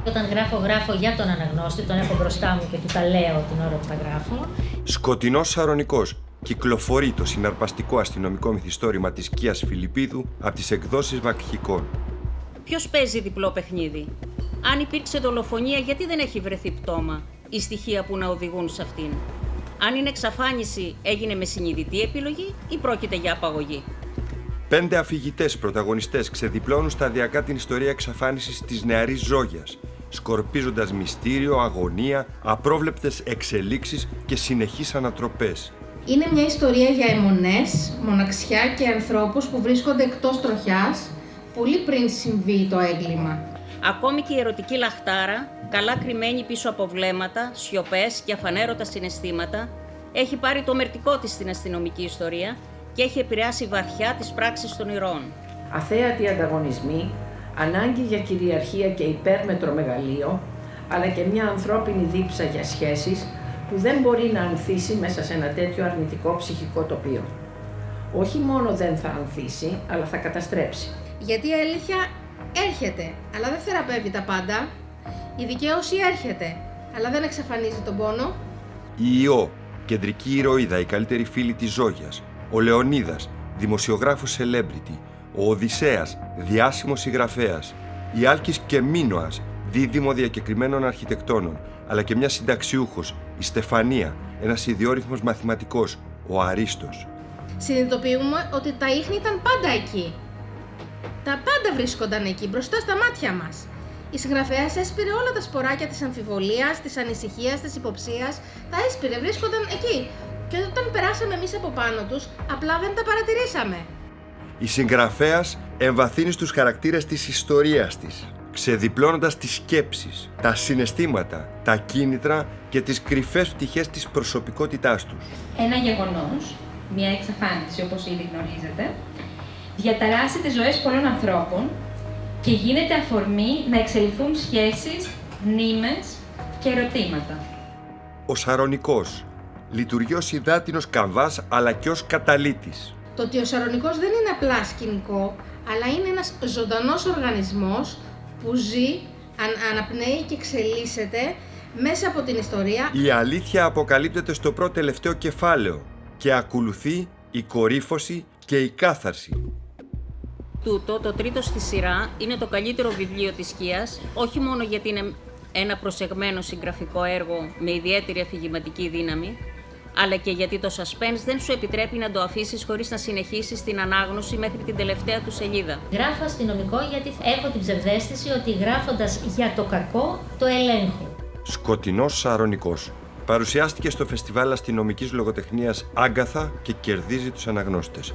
Όταν γράφω για τον αναγνώστη, τον έχω μπροστά μου και του τα λέω την ώρα που τα γράφω. Σκοτεινός Σαρονικός κυκλοφορεί το συναρπαστικό αστυνομικό μυθιστόρημα της Κίας Φιλιππίδου από τις εκδόσεις Βακχικών. Ποιος παίζει διπλό παιχνίδι? Αν υπήρξε δολοφονία, γιατί δεν έχει βρεθεί πτώμα ή στοιχεία που να οδηγούν σε αυτήν? Αν είναι εξαφάνιση, έγινε με συνειδητή επιλογή ή πρόκειται για απαγωγή? 5 αφηγητές πρωταγωνιστές ξεδιπλώνουν σταδιακά την ιστορία εξαφάνισης της νεαρής Ζόγιας, σκορπίζοντας μυστήριο, αγωνία, απρόβλεπτες εξελίξεις και συνεχείς ανατροπές. Είναι μια ιστορία για αιμονές, μοναξιά και ανθρώπους που βρίσκονται εκτός τροχιάς πολύ πριν συμβεί το έγκλημα. Ακόμη και η ερωτική λαχτάρα, καλά κρυμμένη πίσω από βλέμματα, σιωπές και αφανέρωτα συναισθήματα, έχει πάρει το μερτικό της στην αστυνομική ιστορία και έχει επηρεάσει βαθιά τις πράξεις των ηρώων. Αθέατοι ανταγωνισμοί, ανάγκη για κυριαρχία και υπέρμετρο μεγαλείο, αλλά και μια ανθρώπινη δίψα για σχέσεις που δεν μπορεί να ανθίσει μέσα σε ένα τέτοιο αρνητικό ψυχικό τοπίο. Όχι μόνο δεν θα ανθίσει, αλλά θα καταστρέψει. Γιατί η αλήθεια έρχεται, αλλά δεν θεραπεύει τα πάντα. Η δικαίωση έρχεται, αλλά δεν εξαφανίζει τον πόνο. Η Ιώ, κεντρική ηρωίδα, η καλύτερη φίλη της Ζόγιας. Ο Λεωνίδας, δημοσιογράφος celebrity. Ο Οδυσσέας, διάσημος συγγραφέας. Η Άλκης και Μίνωας, δίδυμο διακεκριμένων αρχιτεκτόνων, αλλά και μια συνταξιούχος, η Στεφανία, ένας ιδιόρυθμος μαθηματικός, ο Αρίστος. Συνειδητοποιούμε ότι τα ίχνη ήταν πάντα εκεί. Τα πάντα βρίσκονταν εκεί, μπροστά στα μάτια μας. Η συγγραφέας έσπηρε όλα τα σποράκια της αμφιβολίας, της ανησυχίας, της υποψίας. Τα έσπηρε, βρίσκονταν εκεί. Και όταν περάσαμε εμείς από πάνω τους, απλά δεν τα παρατηρήσαμε. Η συγγραφέας εμβαθύνει στους χαρακτήρες της ιστορίας της, ξεδιπλώνοντας τις σκέψεις, τα συναισθήματα, τα κίνητρα και τις κρυφές πτυχές της προσωπικότητάς τους. Ένα γεγονός, μια εξαφάνιση όπως ήδη γνωρίζετε, διαταράσσει τις ζωές πολλών ανθρώπων και γίνεται αφορμή να εξελιχθούν σχέσεις, μνήμες και ερωτήματα. Ο Σαρονικός λειτουργεί ως υδάτινος καμβάς αλλά και ως καταλύτης. Το ότι ο Σαρονικός δεν είναι απλά σκηνικό, αλλά είναι ένας ζωντανός οργανισμός που ζει, αναπνέει και εξελίσσεται μέσα από την ιστορία. Η αλήθεια αποκαλύπτεται στο πρώτο τελευταίο κεφάλαιο και ακολουθεί η κορύφωση και η κάθαρση. Τούτο, το τρίτο στη σειρά, είναι το καλύτερο βιβλίο της Κίας, όχι μόνο γιατί είναι ένα προσεγμένο συγγραφικό έργο με ιδιαίτερη αφηγηματική δύναμη, αλλά και γιατί το suspense δεν σου επιτρέπει να το αφήσεις χωρίς να συνεχίσεις την ανάγνωση μέχρι την τελευταία του σελίδα. Γράφω αστυνομικό γιατί έχω την ψευδαίσθηση ότι γράφοντας για το κακό το ελέγχω. Σκοτεινός Σαρονικός. Παρουσιάστηκε στο Φεστιβάλ Αστυνομικής Λογοτεχνίας Άγκαθα και κερδίζει τους αναγνώστες.